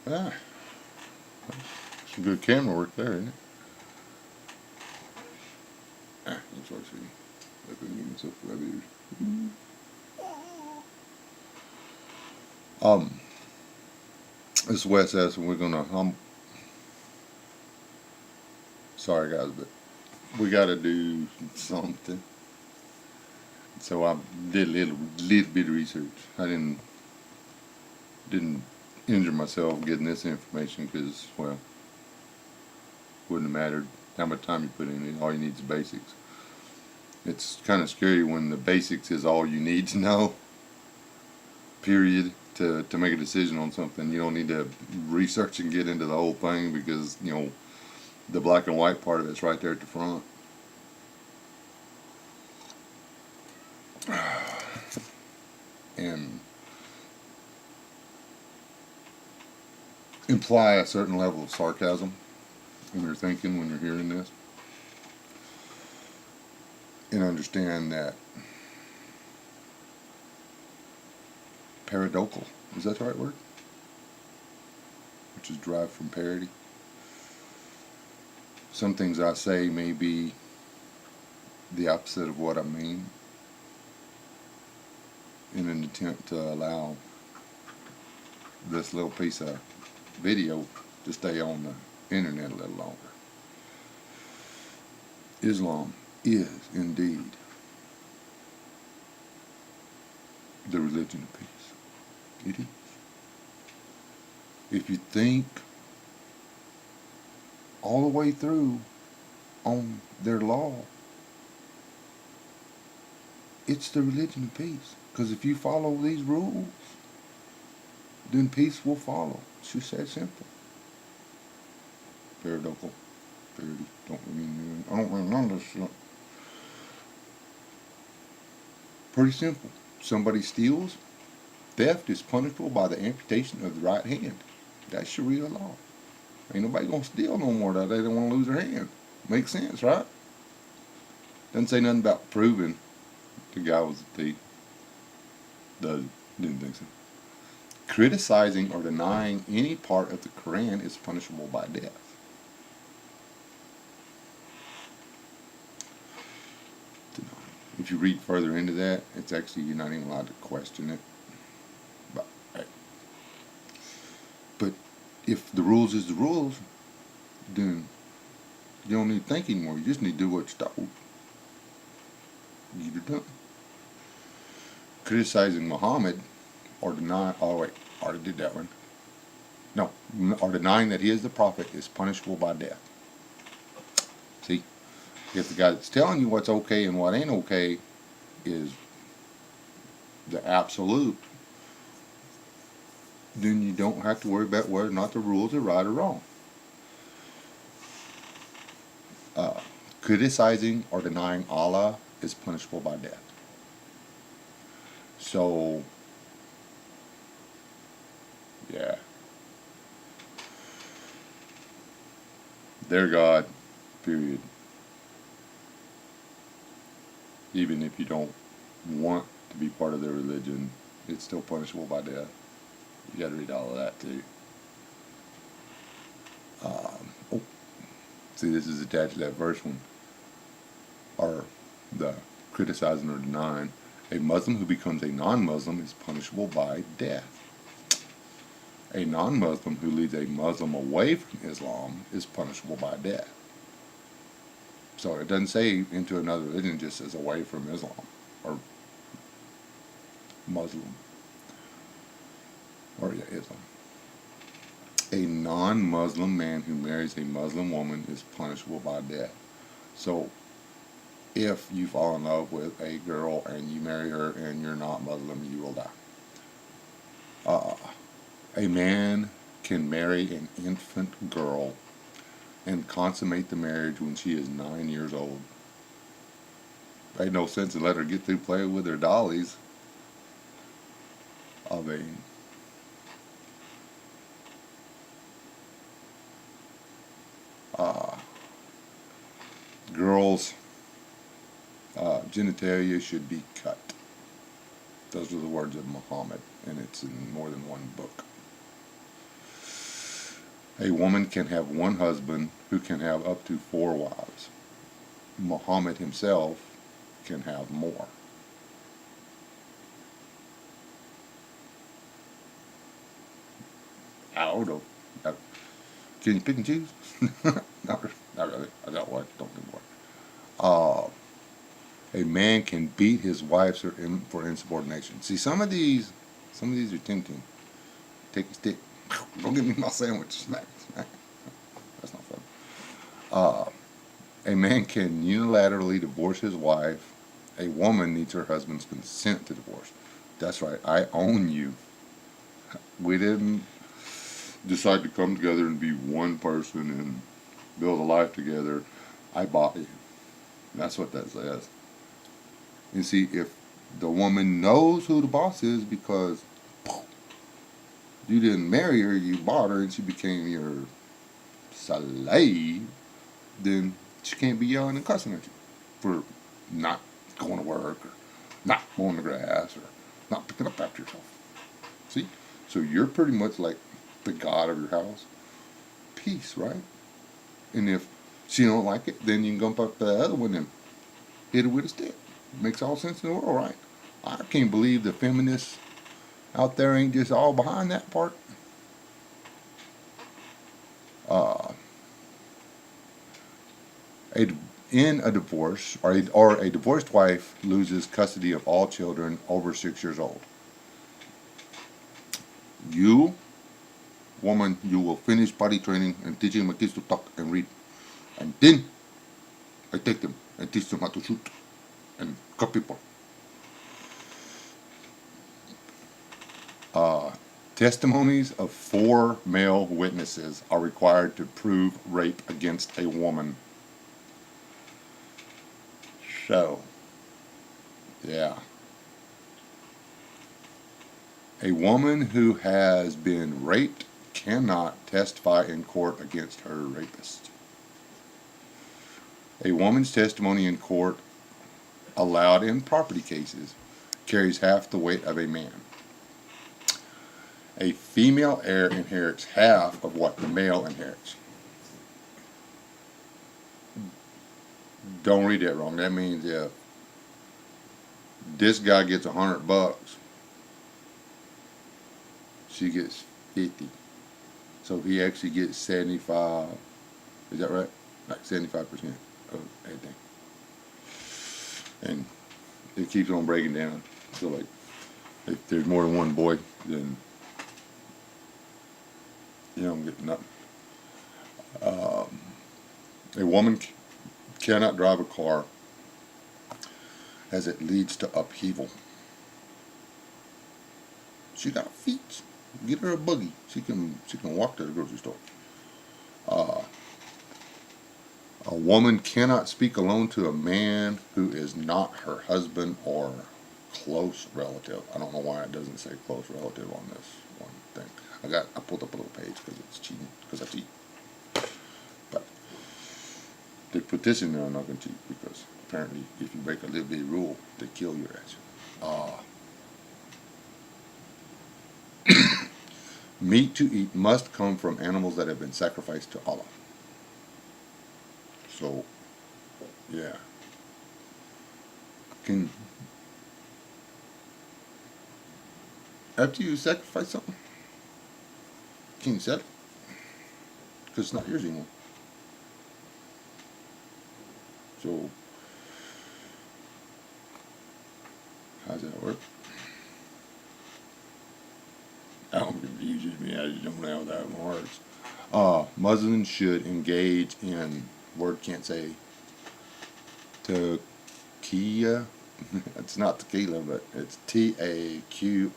Ah, some good camera work there, isn't it? Ah, that's what I see. I couldn't get myself rabbit ears. This is Wes S, and we're gonna. Sorry guys, but we gotta do something. So I did a little bit of research. I didn't injure myself getting this information because, well, wouldn't have mattered how much time you put in it. All you need is basics. It's kind of scary when the basics is all you need to know, period, to make a decision on something. You don't need to research and get into the whole thing because, the black and white part of it's right there at the front. And imply a certain level of sarcasm in your thinking when you're hearing this. And understand that periodical, is that the right word? Which is derived from parody. Some things I say may be the opposite of what I mean in an attempt to allow this little piece of video to stay on the internet a little longer. Islam is indeed the religion of peace. It is. If you think all the way through on their law, it's the religion of peace. Because if you follow these rules, then peace will follow. It's just that simple. Periodical. Parody. I don't mean none of this shit. Pretty simple. Somebody steals, theft is punishable by the amputation of the right hand. That's Sharia law. Ain't nobody gonna steal no more that they don't want to lose their hand. Makes sense, right? Doesn't say nothing about proving the guy was a thief. Didn't think so. Criticizing or denying any part of the Quran is punishable by death. If you read further into that, it's actually, you're not even allowed to question it. But if the rules is the rules, then you don't need to think anymore. You just need to do what you're told. You're done. Criticizing Muhammad or denying, oh wait, I already did that one. No, or denying that he is the prophet is punishable by death. See, if the guy that's telling you what's okay and what ain't okay is the absolute, then you don't have to worry about whether or not the rules are right or wrong. Criticizing or denying Allah is punishable by death. So, yeah. They're God, period. Even if you don't want to be part of their religion, it's still punishable by death. You gotta read all of that too. See, this is attached to that verse one. Or the criticizing or denying. A Muslim who becomes a non-Muslim is punishable by death. A non-Muslim who leads a Muslim away from Islam is punishable by death. So it doesn't say into another religion, it just says away from Islam or Muslim. Or yeah, Islam. A non-Muslim man who marries a Muslim woman is punishable by death. So if you fall in love with a girl and you marry her and you're not Muslim, you will die. A man can marry an infant girl and consummate the marriage when she is 9 years old. Made no sense to let her get through playing with her dollies. I mean, girls' genitalia should be cut. Those are the words of Muhammad, and it's in more than one book. A woman can have one husband who can have up to 4 wives. Muhammad himself can have more. I don't know. Can you pick and choose? not really. I don't want. Don't do more. A man can beat his wife for insubordination. See, some of these are tempting. Take a stick. Don't give me my sandwich. Smack, smack. That's not fun. A man can unilaterally divorce his wife. A woman needs her husband's consent to divorce. That's right. I own you. We didn't decide to come together and be one person and build a life together. I bought you. That's what that says. You see, if the woman knows who the boss is because you didn't marry her, you bought her, and she became your slave, then she can't be yelling and cussing at you for not going to work or not mowing the grass or not picking up after yourself. See? So you're pretty much like the god of your house. Peace, right? And if she don't like it, then you can go up to the other one and hit her with a stick. Makes all sense in the world, right? I can't believe the feminists out there ain't just all behind that part. In a divorce, or a divorced wife loses custody of all children over 6 years old. You, woman, you will finish potty training and teaching my kids to talk and read. And then I take them and teach them how to shoot and cut people. Testimonies of 4 male witnesses are required to prove rape against a woman. So, yeah. A woman who has been raped cannot testify in court against her rapist. A woman's testimony in court, allowed in property cases, carries half the weight of a man. A female heir inherits half of what the male inherits. Don't read that wrong. That means if this guy gets $100, she gets 50. So he actually gets 75. Is that right? Like 75% of everything. And it keeps on breaking down. So like, if there's more than one boy, then you don't get nothing. A woman cannot drive a car as it leads to upheaval. She got feet. Get her a buggy. She can walk to the grocery store. A woman cannot speak alone to a man who is not her husband or close relative. I don't know why it doesn't say close relative on this one thing. I pulled up a little page because it's cheating, because I cheat. But they put this in there, I'm not going to cheat, because apparently if you break a little bitty rule, they kill your ass. Meat to eat must come from animals that have been sacrificed to Allah. So, yeah. After you sacrifice something, can you sell it? Because it's not yours anymore. So, how does that work? I don't confuse me. I just don't know how that works. Muslims should engage in, word can't say, taqiyya. It's not tequila, but it's Taqiyya,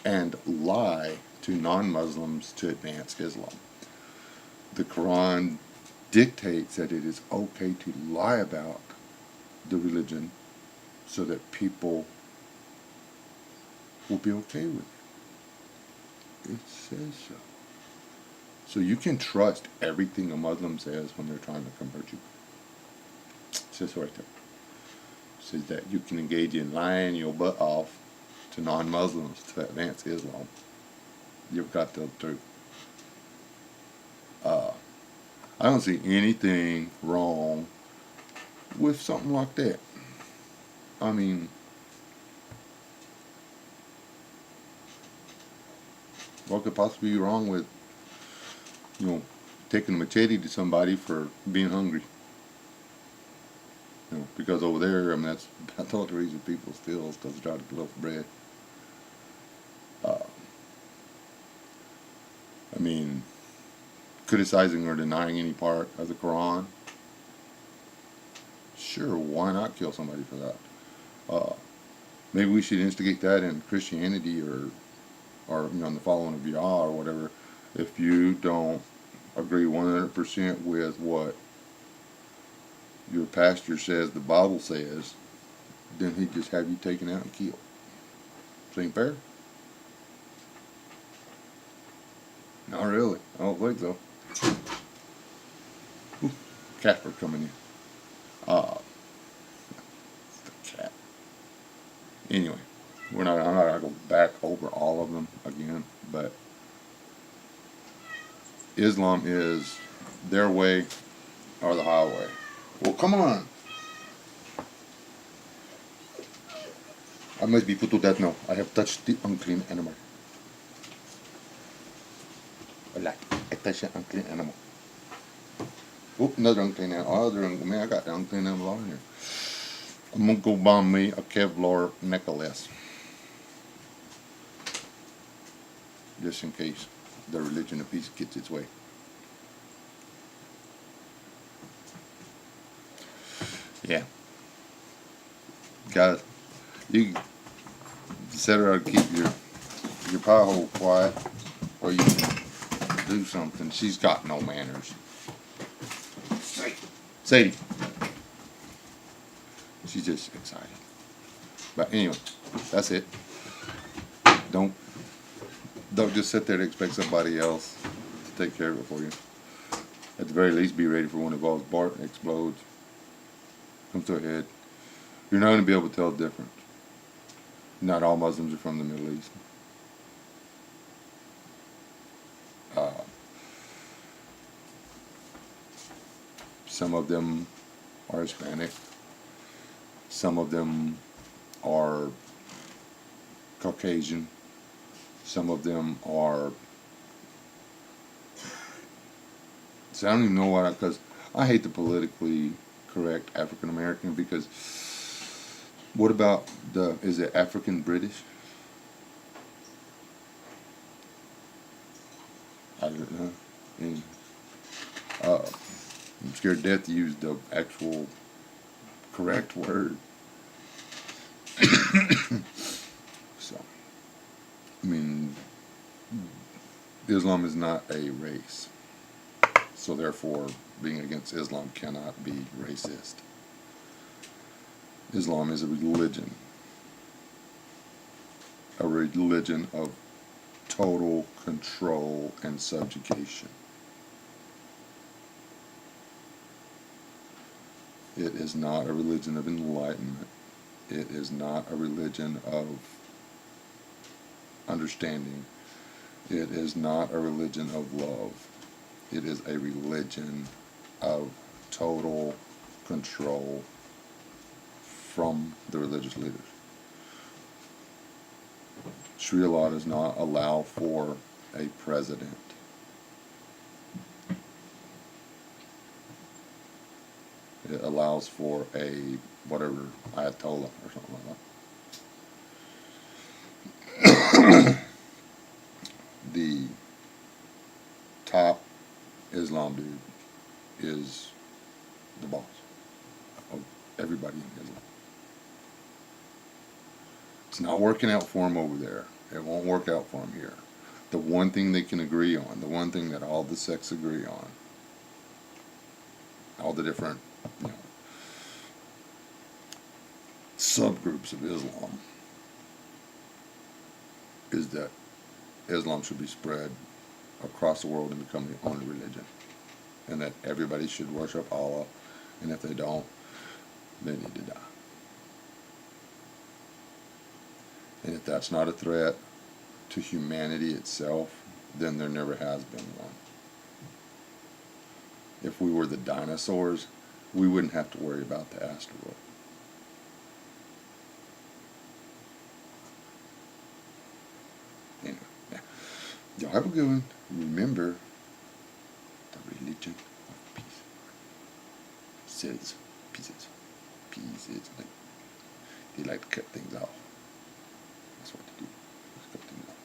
and lie to non-Muslims to advance Islam. The Quran dictates that it is okay to lie about the religion so that people will be okay with it. It says so. So you can trust everything a Muslim says when they're trying to convert you. It says right there. It says that you can engage in lying your butt off to non-Muslims to advance Islam. You've got to tell the truth. I don't see anything wrong with something like that. I mean, what could possibly be wrong with, taking a machete to somebody for being hungry? Because over there, I mean, that's the only reason people steal is because they're trying to get off bread. I mean, criticizing or denying any part of the Quran, sure, why not kill somebody for that? Maybe we should instigate that in Christianity or in the following of Yah or whatever. If you don't agree 100% with what your pastor says the Bible says, then he'd just have you taken out and killed. Seem fair? Not really. I don't think so. Ooh, Casper coming in. The cat. Anyway, I'm not gonna go back over all of them again, but Islam is their way or the highway. Well, come on. I must be put to death now. I have touched the unclean animal. I touched the unclean animal. Oop, another unclean animal. Man, I got the unclean animal on here. I'm going to go buy me a Kevlar necklace. Just in case the religion of peace gets its way. Yeah. Guys, you set her to keep your pie hole quiet, or you can do something. She's got no manners. Sadie. She's just excited. But anyway, that's it. Don't just sit there to expect somebody else to take care of it for you. At the very least, be ready for when the balls bark and explodes. Comes to a head. You're not going to be able to tell the difference. Not all Muslims are from the Middle East. Some of them are Hispanic. Some of them are Caucasian. Some of them are... So I don't even know why, because I hate the politically correct African American, because what about is it African British? I don't know. And, I'm scared to death to use the actual correct word. So, I mean, Islam is not a race. So therefore, being against Islam cannot be racist. Islam is a religion of total control and subjugation. It is not a religion of enlightenment. It is not a religion of understanding. It is not a religion of love. It is a religion of total control from the religious leaders. Sharia law does not allow for a president. It allows for a whatever Ayatollah or something like that. The top Islam dude is the boss of everybody in Islam. It's not working out for him over there. It won't work out for him here. The one thing they can agree on, the one thing that all the sects agree on, all the different subgroups of Islam, is that Islam should be spread across the world and become the only religion, and that everybody should worship Allah, and if they don't, they need to die. And if that's not a threat to humanity itself, then there never has been one. If we were the dinosaurs, we wouldn't have to worry about the asteroid. Anyway, yeah. Y'all have a good one. Remember, the religion of peace says pieces. Pieces. They like to cut things off. That's what they do. Just cut things off.